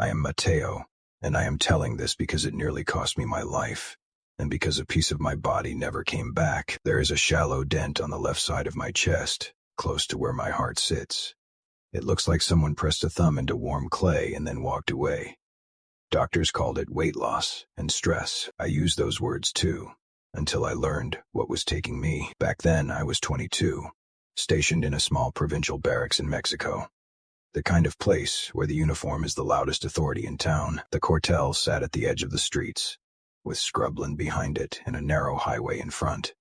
I am Mateo, and I am telling this because it nearly cost me my life, and because a piece of my body never came back. There is a shallow dent on the left side of my chest, close to where my heart sits. It looks like someone pressed a thumb into warm clay and then walked away. Doctors called it weight loss and stress. I used those words too, until I learned what was taking me. Back then, I was 22, stationed in a small provincial barracks in Mexico. The kind of place where the uniform is the loudest authority in town. The cuartel sat at the edge of the streets, with scrubland behind it and a narrow highway in front.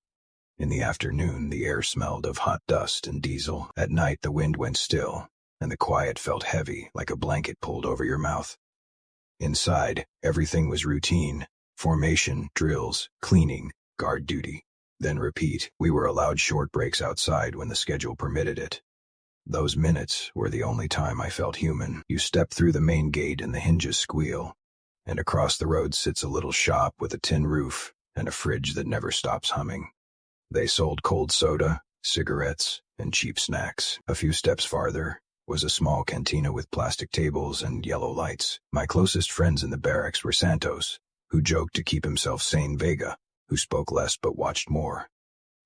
In the afternoon, the air smelled of hot dust and diesel. At night, the wind went still, and the quiet felt heavy, like a blanket pulled over your mouth. Inside, everything was routine: formation, drills, cleaning, guard duty, then repeat. We were allowed short breaks outside when the schedule permitted it. Those minutes were the only time I felt human. You step through the main gate and the hinges squeal, and across the road sits a little shop with a tin roof and a fridge that never stops humming. They sold cold soda, cigarettes, and cheap snacks. A few steps farther was a small cantina with plastic tables and yellow lights. My closest friends in the barracks were Santos, who joked to keep himself sane, Vega, who spoke less but watched more,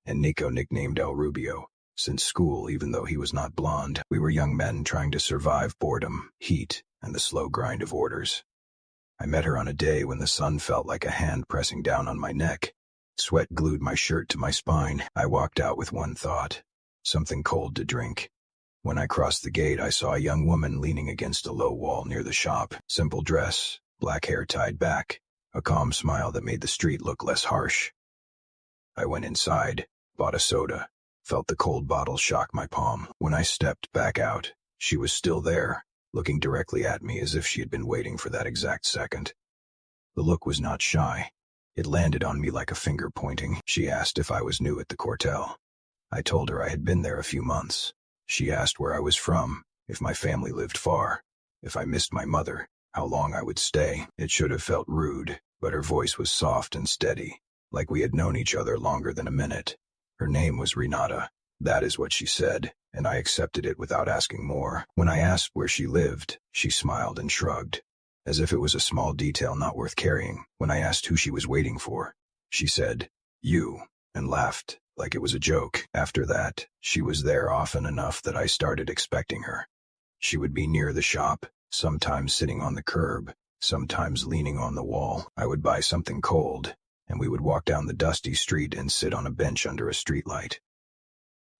and Nico, nicknamed El Rubio, since school, even though he was not blonde. We were young men trying to survive boredom, heat, and the slow grind of orders. I met her on a day when the sun felt like a hand pressing down on my neck. Sweat glued my shirt to my spine. I walked out with one thought: something cold to drink. When I crossed the gate, I saw a young woman leaning against a low wall near the shop. Simple dress, black hair tied back, a calm smile that made the street look less harsh. I went inside, bought a soda, felt the cold bottle shock my palm. When I stepped back out, she was still there, looking directly at me as if she had been waiting for that exact second. The look was not shy. It landed on me like a finger pointing. She asked if I was new at the cuartel. I told her I had been there a few months. She asked where I was from, if my family lived far, if I missed my mother, how long I would stay. It should have felt rude, but her voice was soft and steady, like we had known each other longer than a minute. Her name was Renata. That is what she said, and I accepted it without asking more. When I asked where she lived, she smiled and shrugged, as if it was a small detail not worth carrying. When I asked who she was waiting for, she said, "You," and laughed, like it was a joke. After that, she was there often enough that I started expecting her. She would be near the shop, sometimes sitting on the curb, sometimes leaning on the wall. I would buy something cold, and we would walk down the dusty street and sit on a bench under a streetlight.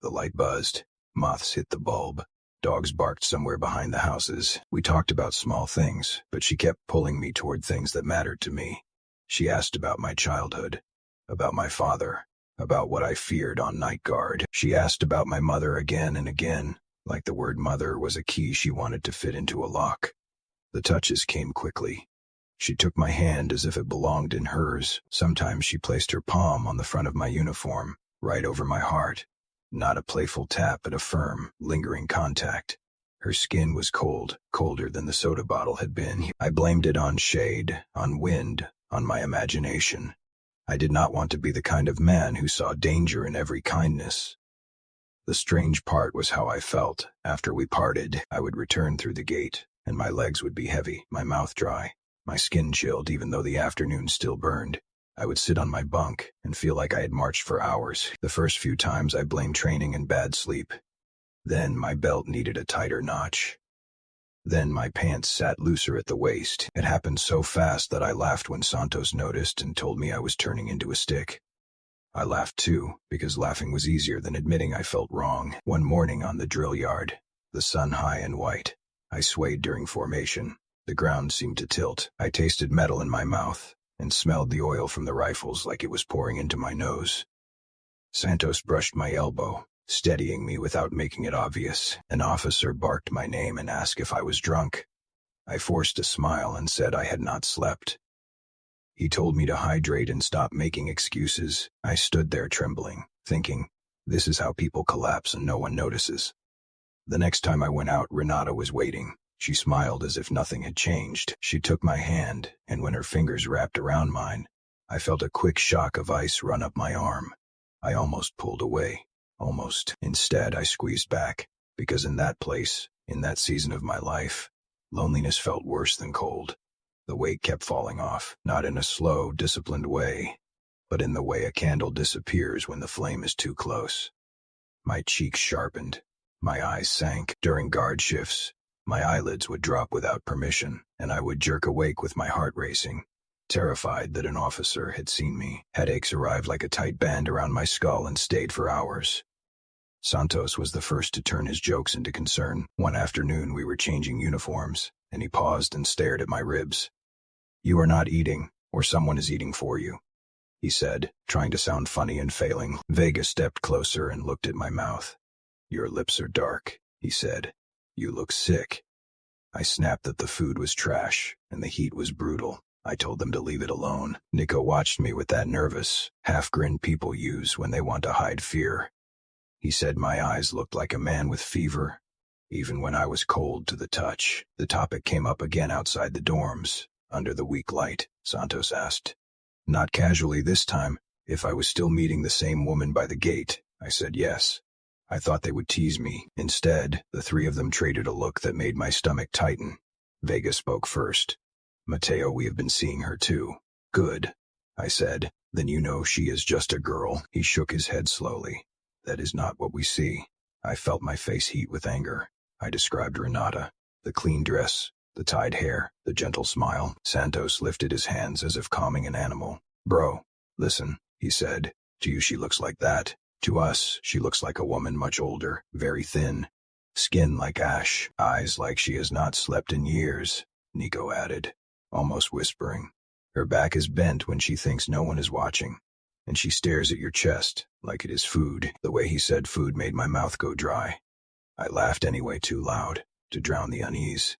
The light buzzed, moths hit the bulb, dogs barked somewhere behind the houses. We talked about small things, but she kept pulling me toward things that mattered to me. She asked about my childhood, about my father, about what I feared on night guard. She asked about my mother again and again, like the word mother was a key she wanted to fit into a lock. The touches came quickly. She took my hand as if it belonged in hers. Sometimes she placed her palm on the front of my uniform, right over my heart. Not a playful tap, but a firm, lingering contact. Her skin was cold, colder than the soda bottle had been. I blamed it on shade, on wind, on my imagination. I did not want to be the kind of man who saw danger in every kindness. The strange part was how I felt. After we parted, I would return through the gate, and my legs would be heavy, my mouth dry, my skin chilled even though the afternoon still burned. I would sit on my bunk and feel like I had marched for hours. The first few times I blamed training and bad sleep. Then my belt needed a tighter notch. Then my pants sat looser at the waist. It happened so fast that I laughed when Santos noticed and told me I was turning into a stick. I laughed too, because laughing was easier than admitting I felt wrong. One morning on the drill yard, the sun high and white, I swayed during formation. The ground seemed to tilt. I tasted metal in my mouth and smelled the oil from the rifles like it was pouring into my nose. Santos brushed my elbow, steadying me without making it obvious. An officer barked my name and asked if I was drunk. I forced a smile and said I had not slept. He told me to hydrate and stop making excuses. I stood there trembling, thinking, this is how people collapse and no one notices. The next time I went out, Renata was waiting. She smiled as if nothing had changed. She took my hand, and when her fingers wrapped around mine, I felt a quick shock of ice run up my arm. I almost pulled away. Almost. Instead, I squeezed back, because in that place, in that season of my life, Loneliness felt worse than cold. The weight kept falling off, not in a slow, disciplined way, but in the way a candle disappears when the flame is too close. My cheeks sharpened. My eyes sank. During guard shifts, my eyelids would drop without permission, and I would jerk awake with my heart racing, terrified that an officer had seen me. Headaches arrived like a tight band around my skull and stayed for hours. Santos was the first to turn his jokes into concern. One afternoon we were changing uniforms, and he paused and stared at my ribs. "You are not eating, or someone is eating for you," he said, trying to sound funny and failing. Vega stepped closer and looked at my mouth. "Your lips are dark," he said. "You look sick." I snapped that the food was trash, and the heat was brutal. I told them to leave it alone. Nico watched me with that nervous, half-grin people use when they want to hide fear. He said my eyes looked like a man with fever, even when I was cold to the touch. The topic came up again outside the dorms. Under the weak light, Santos asked, not casually this time, if I was still meeting the same woman by the gate. I said yes. I thought they would tease me. Instead, the three of them traded a look that made my stomach tighten. Vega spoke first. "Mateo, we have been seeing her too." "Good," I said. "Then you know she is just a girl." He shook his head slowly. "That is not what we see." I felt my face heat with anger. I described Renata, the clean dress, the tied hair, the gentle smile. Santos lifted his hands as if calming an animal. "Bro, listen," he said. "To you she looks like that. To us, she looks like a woman much older, very thin. Skin like ash, eyes like she has not slept in years," Nico added, almost whispering. "Her back is bent when she thinks no one is watching, and she stares at your chest like it is food." The way he said food made my mouth go dry. I laughed anyway, too loud, to drown the unease.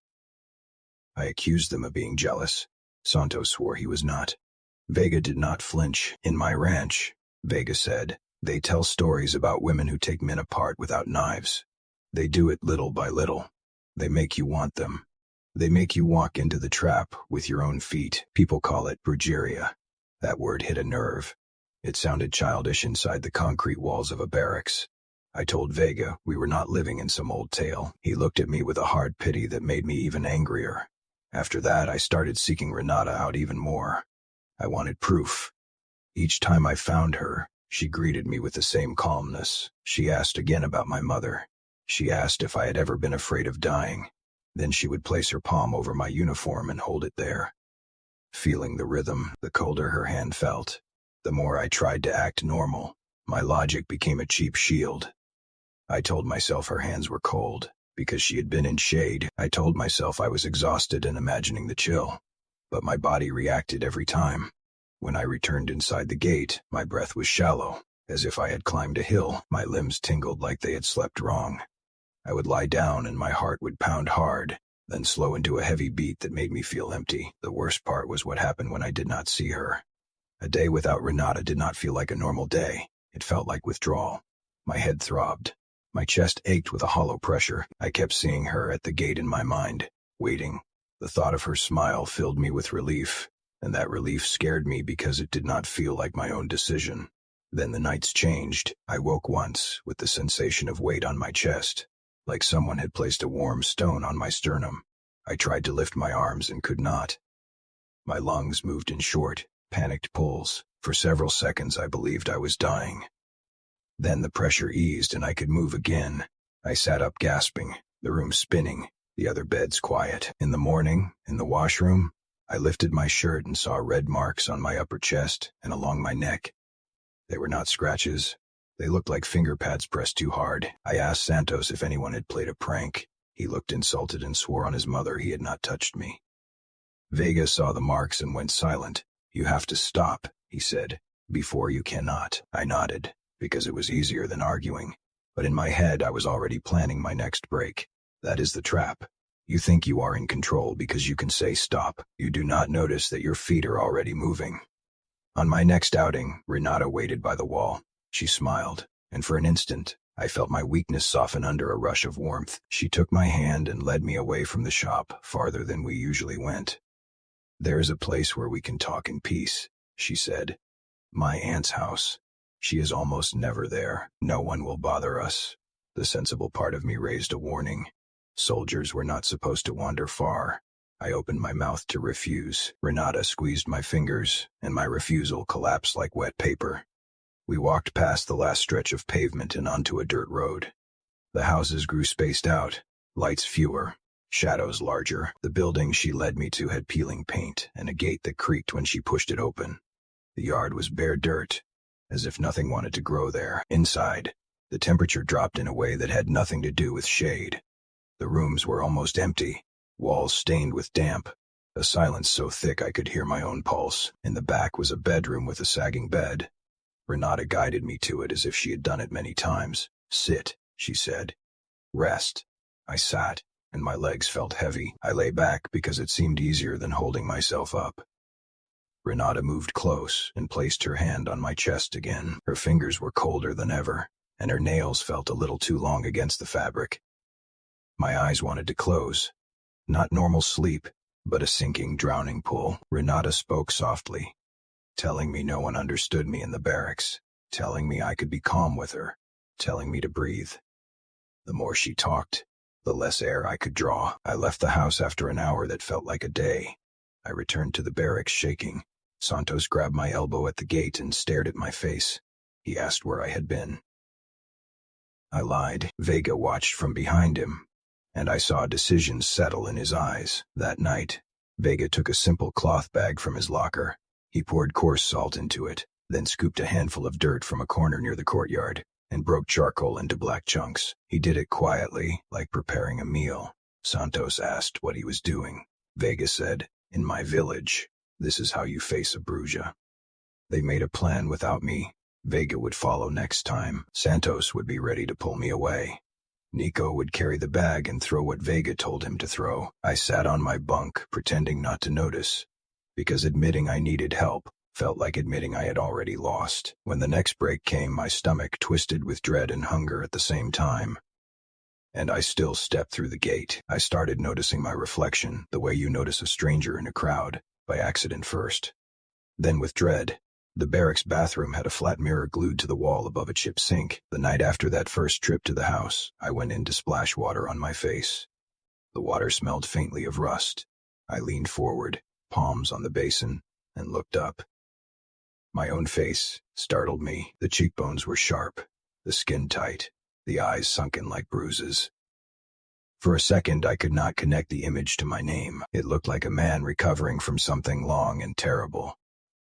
I accused them of being jealous. Santos swore he was not. Vega did not flinch. "In my ranch," Vega said, "they tell stories about women who take men apart without knives. They do it little by little. They make you want them. They make you walk into the trap with your own feet. People call it brujeria." That word hit a nerve. It sounded childish inside the concrete walls of a barracks. I told Vega we were not living in some old tale. He looked at me with a hard pity that made me even angrier. After that, I started seeking Renata out even more. I wanted proof. Each time I found her, she greeted me with the same calmness. She asked again about my mother. She asked if I had ever been afraid of dying. Then she would place her palm over my uniform and hold it there. Feeling the rhythm, the colder her hand felt, the more I tried to act normal. My logic became a cheap shield. I told myself her hands were cold, because she had been in shade. I told myself I was exhausted and imagining the chill. But my body reacted every time. When I returned inside the gate, my breath was shallow, as if I had climbed a hill. My limbs tingled like they had slept wrong. I would lie down and my heart would pound hard, then slow into a heavy beat that made me feel empty. The worst part was what happened when I did not see her. A day without Renata did not feel like a normal day. It felt like withdrawal. My head throbbed. My chest ached with a hollow pressure. I kept seeing her at the gate in my mind, waiting. The thought of her smile filled me with relief, and that relief scared me because it did not feel like my own decision. Then the nights changed. I woke once with the sensation of weight on my chest, like someone had placed a warm stone on my sternum. I tried to lift my arms and could not. My lungs moved in short, panicked pulls. For several seconds I believed I was dying. Then the pressure eased and I could move again. I sat up gasping, the room spinning, the other beds quiet. In the morning, in the washroom, I lifted my shirt and saw red marks on my upper chest and along my neck. They were not scratches. They looked like finger pads pressed too hard. I asked Santos if anyone had played a prank. He looked insulted and swore on his mother he had not touched me. Vega saw the marks and went silent. "You have to stop," he said. "Before you cannot." I nodded, because it was easier than arguing. But in my head I was already planning my next break. That is the trap. You think you are in control because you can say stop. You do not notice that your feet are already moving. On my next outing, Renata waited by the wall. She smiled, and for an instant, I felt my weakness soften under a rush of warmth. She took my hand and led me away from the shop, farther than we usually went. "There is a place where we can talk in peace," she said. "My aunt's house. She is almost never there. No one will bother us." The sensible part of me raised a warning. Soldiers were not supposed to wander far. I opened my mouth to refuse. Renata squeezed my fingers, and my refusal collapsed like wet paper. We walked past the last stretch of pavement and onto a dirt road. The houses grew spaced out, lights fewer, shadows larger. The building she led me to had peeling paint and a gate that creaked when she pushed it open. The yard was bare dirt, as if nothing wanted to grow there. Inside, the temperature dropped in a way that had nothing to do with shade. The rooms were almost empty, walls stained with damp, a silence so thick I could hear my own pulse. In the back was a bedroom with a sagging bed. Renata guided me to it as if she had done it many times. "Sit," she said. "Rest." I sat, and my legs felt heavy. I lay back because it seemed easier than holding myself up. Renata moved close and placed her hand on my chest again. Her fingers were colder than ever, and her nails felt a little too long against the fabric. My eyes wanted to close. Not normal sleep, but a sinking, drowning pull. Renata spoke softly, telling me no one understood me in the barracks, telling me I could be calm with her, telling me to breathe. The more she talked, the less air I could draw. I left the house after an hour that felt like a day. I returned to the barracks shaking. Santos grabbed my elbow at the gate and stared at my face. He asked where I had been. I lied. Vega watched from behind him, and I saw decision settle in his eyes. That night, Vega took a simple cloth bag from his locker. He poured coarse salt into it, then scooped a handful of dirt from a corner near the courtyard, and broke charcoal into black chunks. He did it quietly, like preparing a meal. Santos asked what he was doing. Vega said, "In my village, this is how you face a Bruja." They made a plan without me. Vega would follow next time. Santos would be ready to pull me away. Nico would carry the bag and throw what Vega told him to throw. I sat on my bunk, pretending not to notice, because admitting I needed help felt like admitting I had already lost. When the next break came, my stomach twisted with dread and hunger at the same time. And I still stepped through the gate. I started noticing my reflection, the way you notice a stranger in a crowd, by accident first. Then with dread. The barracks bathroom had a flat mirror glued to the wall above a chip sink. The night after that first trip to the house, I went in to splash water on my face. The water smelled faintly of rust. I leaned forward, palms on the basin, and looked up. My own face startled me. The cheekbones were sharp, the skin tight, the eyes sunken like bruises. For a second, I could not connect the image to my name. It looked like a man recovering from something long and terrible.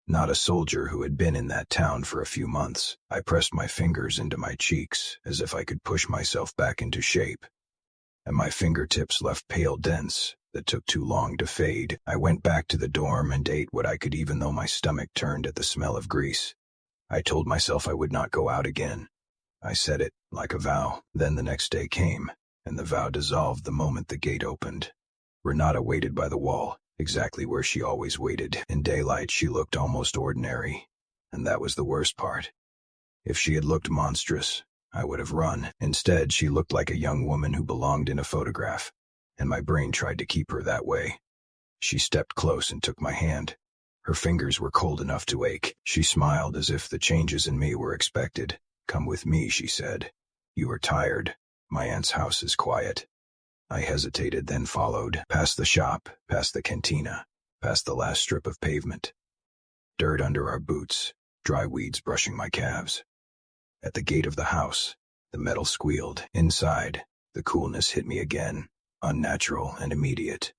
Not a soldier who had been in that town for a few months. I pressed my fingers into my cheeks, as if I could push myself back into shape. And my fingertips left pale dents that took too long to fade. I went back to the dorm and ate what I could, even though my stomach turned at the smell of grease. I told myself I would not go out again. I said it like a vow. Then the next day came, and the vow dissolved the moment the gate opened. Renata waited by the wall, exactly where she always waited. In daylight, she looked almost ordinary, and that was the worst part. If she had looked monstrous, I would have run. Instead, she looked like a young woman who belonged in a photograph, and my brain tried to keep her that way. She stepped close and took my hand. Her fingers were cold enough to ache. She smiled as if the changes in me were expected. "Come with me," she said. "You are tired. My aunt's house is quiet." I hesitated, then followed, past the shop, past the cantina, past the last strip of pavement. Dirt under our boots, dry weeds brushing my calves. At the gate of the house, the metal squealed. Inside, the coolness hit me again, unnatural and immediate.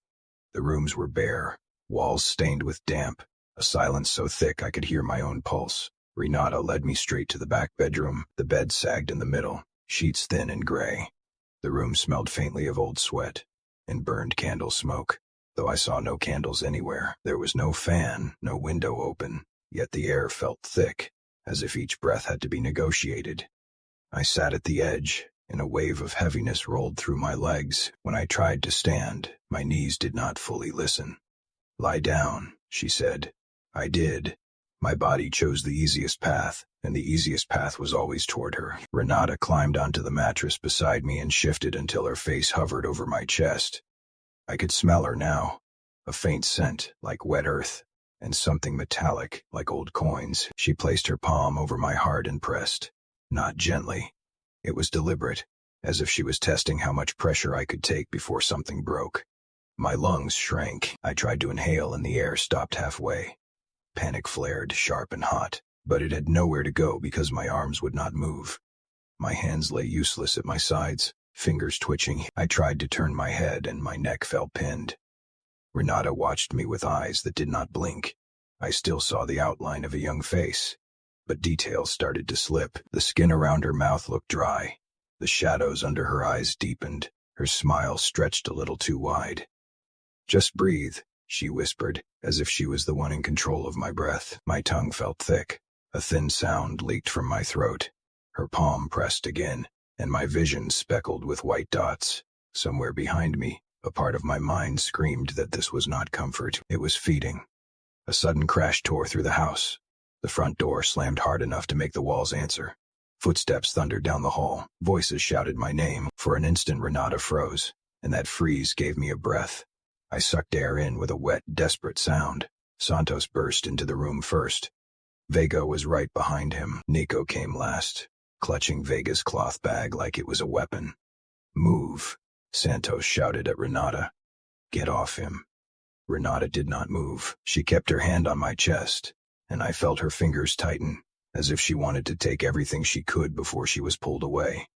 The rooms were bare, walls stained with damp, a silence so thick I could hear my own pulse. Renata led me straight to the back bedroom. The bed sagged in the middle, sheets thin and gray. The room smelled faintly of old sweat and burned candle smoke, though I saw no candles anywhere. There was no fan, no window open, yet the air felt thick, as if each breath had to be negotiated. I sat at the edge, and a wave of heaviness rolled through my legs. When I tried to stand, my knees did not fully listen. "Lie down," she said. I did. My body chose the easiest path, and the easiest path was always toward her. Renata climbed onto the mattress beside me and shifted until her face hovered over my chest. I could smell her now, a faint scent like wet earth, and something metallic like old coins. She placed her palm over my heart and pressed, not gently. It was deliberate, as if she was testing how much pressure I could take before something broke. My lungs shrank. I tried to inhale and the air stopped halfway. Panic flared, sharp and hot, but it had nowhere to go because my arms would not move. My hands lay useless at my sides, fingers twitching. I tried to turn my head and my neck felt pinned. Renata watched me with eyes that did not blink. I still saw the outline of a young face, but details started to slip. The skin around her mouth looked dry. The shadows under her eyes deepened. Her smile stretched a little too wide. "Just breathe," she whispered, as if she was the one in control of my breath. My tongue felt thick. A thin sound leaked from my throat. Her palm pressed again, and my vision speckled with white dots. Somewhere behind me, a part of my mind screamed that this was not comfort, it was feeding. A sudden crash tore through the house. The front door slammed hard enough to make the walls answer. Footsteps thundered down the hall. Voices shouted my name. For an instant Renata froze, and that freeze gave me a breath. I sucked air in with a wet, desperate sound. Santos burst into the room first. Vega was right behind him. Nico came last, clutching Vega's cloth bag like it was a weapon. "Move," Santos shouted at Renata. "Get off him." Renata did not move. She kept her hand on my chest, and I felt her fingers tighten, as if she wanted to take everything she could before she was pulled away.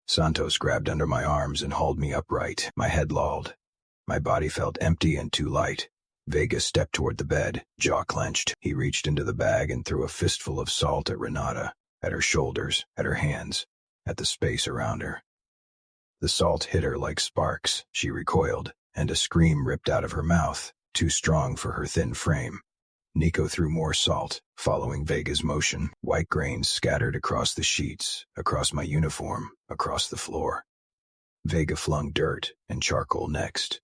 Santos grabbed under my arms and hauled me upright. My head lolled. My body felt empty and too light. Vega stepped toward the bed, jaw clenched. He reached into the bag and threw a fistful of salt at Renata, at her shoulders, at her hands, at the space around her. The salt hit her like sparks. She recoiled, and a scream ripped out of her mouth, too strong for her thin frame. Nico threw more salt, following Vega's motion. White grains scattered across the sheets, across my uniform, across the floor. Vega flung dirt and charcoal next.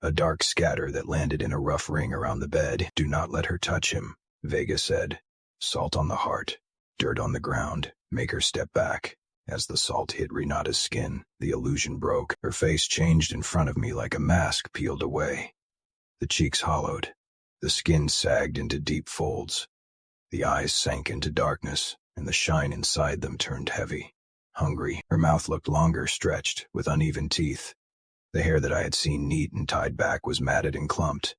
A dark scatter that landed in a rough ring around the bed. "Do not let her touch him," Vega said. "Salt on the heart, dirt on the ground. Make her step back." As the salt hit Renata's skin, the illusion broke. Her face changed in front of me like a mask peeled away. The cheeks hollowed. The skin sagged into deep folds. The eyes sank into darkness, and the shine inside them turned heavy. Hungry, her mouth looked longer, stretched, with uneven teeth. The hair that I had seen neat and tied back was matted and clumped.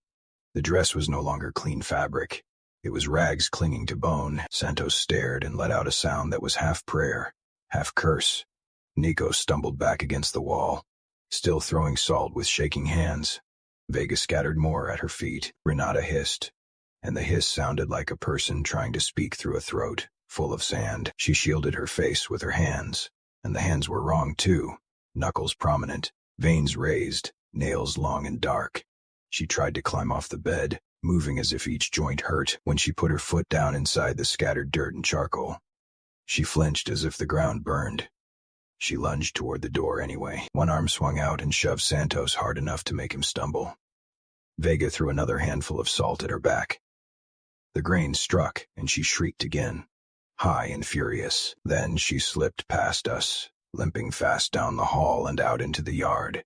The dress was no longer clean fabric. It was rags clinging to bone. Santos stared and let out a sound that was half prayer, half curse. Nico stumbled back against the wall, still throwing salt with shaking hands. Vega scattered more at her feet. Renata hissed, and the hiss sounded like a person trying to speak through a throat full of sand. She shielded her face with her hands, and the hands were wrong too, knuckles prominent, veins raised, nails long and dark. She tried to climb off the bed, moving as if each joint hurt. When she put her foot down inside the scattered dirt and charcoal, she flinched as if the ground burned. She lunged toward the door anyway. One arm swung out and shoved Santos hard enough to make him stumble. Vega threw another handful of salt at her back. The grains struck, and she shrieked again, high and furious. Then she slipped past us, limping fast down the hall and out into the yard.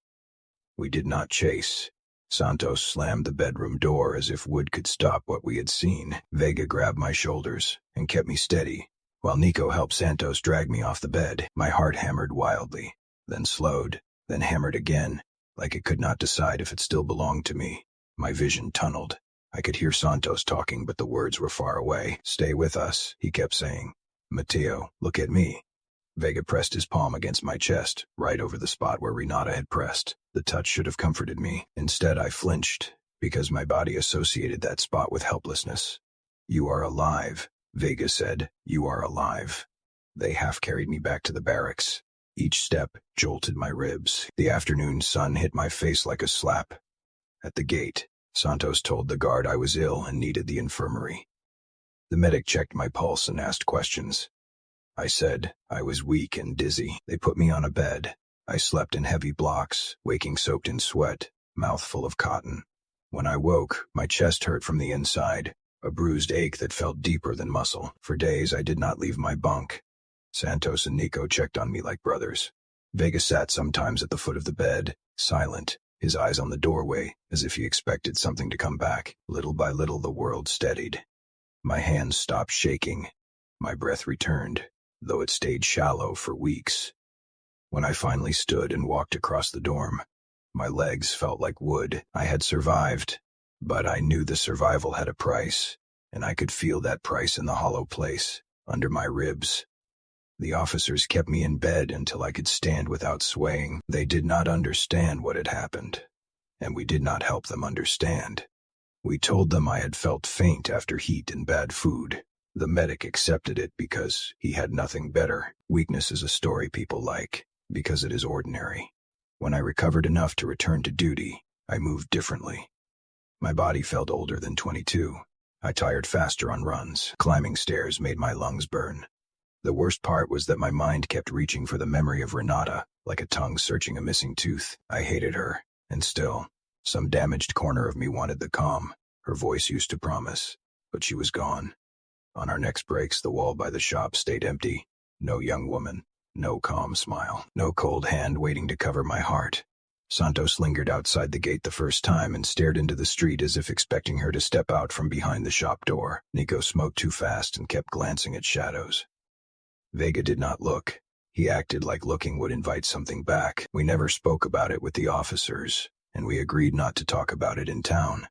We did not chase. Santos slammed the bedroom door as if wood could stop what we had seen. Vega grabbed my shoulders and kept me steady, while Nico helped Santos drag me off the bed. My heart hammered wildly, then slowed, then hammered again, like it could not decide if it still belonged to me. My vision tunneled. I could hear Santos talking, but the words were far away. "Stay with us," he kept saying. "Mateo, look at me." Vega pressed his palm against my chest, right over the spot where Renata had pressed. The touch should have comforted me. Instead, I flinched, because my body associated that spot with helplessness. "You are alive," Vega said. "You are alive." They half carried me back to the barracks. Each step jolted my ribs. The afternoon sun hit my face like a slap. At the gate, Santos told the guard I was ill and needed the infirmary. The medic checked my pulse and asked questions. I said I was weak and dizzy. They put me on a bed. I slept in heavy blocks, waking soaked in sweat, mouth full of cotton. When I woke, my chest hurt from the inside, a bruised ache that felt deeper than muscle. For days I did not leave my bunk. Santos and Nico checked on me like brothers. Vega sat sometimes at the foot of the bed, silent, his eyes on the doorway, as if he expected something to come back. Little by little the world steadied. My hands stopped shaking. My breath returned, though it stayed shallow for weeks. When I finally stood and walked across the dorm, my legs felt like wood. I had survived, but I knew the survival had a price, and I could feel that price in the hollow place, under my ribs. The officers kept me in bed until I could stand without swaying. They did not understand what had happened, and we did not help them understand. We told them I had felt faint after heat and bad food. The medic accepted it because he had nothing better. Weakness is a story people like, because it is ordinary. When I recovered enough to return to duty, I moved differently. My body felt older than 22. I tired faster on runs. Climbing stairs made my lungs burn. The worst part was that my mind kept reaching for the memory of Renata, like a tongue searching a missing tooth. I hated her, and still, some damaged corner of me wanted the calm her voice used to promise, but she was gone. On our next breaks, the wall by the shop stayed empty. No young woman, no calm smile, no cold hand waiting to cover my heart. Santos lingered outside the gate the first time and stared into the street as if expecting her to step out from behind the shop door. Nico smoked too fast and kept glancing at shadows. Vega did not look. He acted like looking would invite something back. We never spoke about it with the officers, and we agreed not to talk about it in town.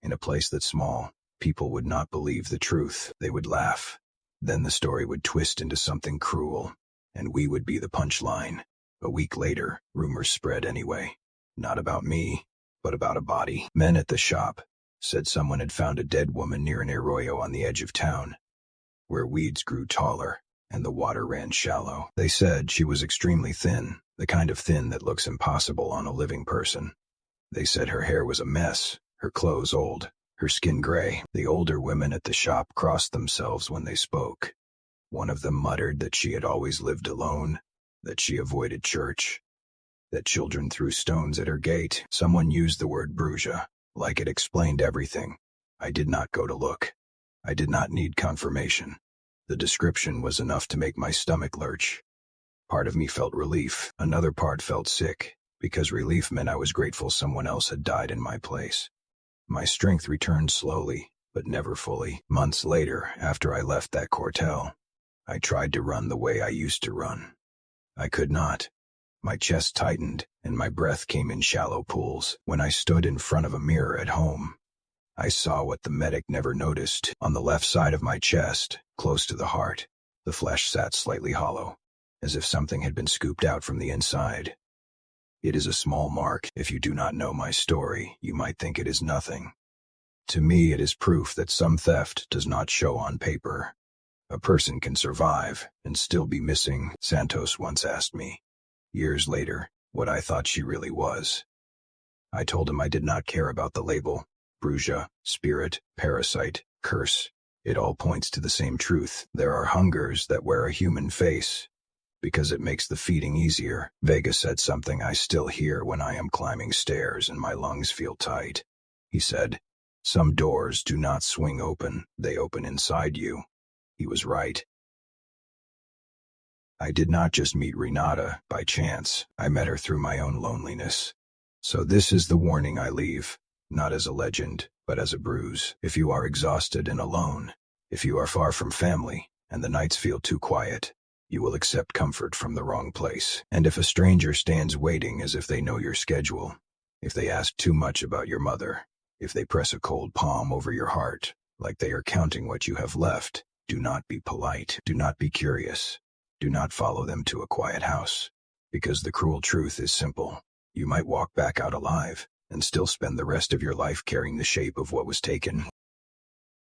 In a place that small, people would not believe the truth. They would laugh. Then the story would twist into something cruel, and we would be the punchline. A week later, rumors spread anyway. Not about me, but about a body. Men at the shop said someone had found a dead woman near an arroyo on the edge of town, where weeds grew taller and the water ran shallow. They said she was extremely thin, the kind of thin that looks impossible on a living person. They said her hair was a mess, her clothes old, her skin gray. The older women at the shop crossed themselves when they spoke. One of them muttered that she had always lived alone, that she avoided church, that children threw stones at her gate. Someone used the word Bruja, like it explained everything. I did not go to look. I did not need confirmation. The description was enough to make my stomach lurch. Part of me felt relief, another part felt sick, because relief meant I was grateful someone else had died in my place. My strength returned slowly, but never fully. Months later, after I left that quartel, I tried to run the way I used to run. I could not. My chest tightened, and my breath came in shallow pools. When I stood in front of a mirror at home, I saw what the medic never noticed. On the left side of my chest, close to the heart, the flesh sat slightly hollow, as if something had been scooped out from the inside. It is a small mark. If you do not know my story, you might think it is nothing. To me, it is proof that some theft does not show on paper. A person can survive and still be missing. Santos once asked me, years later, what I thought she really was. I told him I did not care about the label. Bruja, spirit, parasite, curse. It all points to the same truth. There are hungers that wear a human face, because it makes the feeding easier. Vega said something I still hear when I am climbing stairs and my lungs feel tight. He said, "Some doors do not swing open, they open inside you." He was right. I did not just meet Renata by chance. I met her through my own loneliness. So this is the warning I leave, not as a legend, but as a bruise. If you are exhausted and alone, if you are far from family, and the nights feel too quiet, you will accept comfort from the wrong place. And if a stranger stands waiting as if they know your schedule, if they ask too much about your mother, if they press a cold palm over your heart, like they are counting what you have left, do not be polite, do not be curious, do not follow them to a quiet house, because the cruel truth is simple. You might walk back out alive, and still spend the rest of your life carrying the shape of what was taken.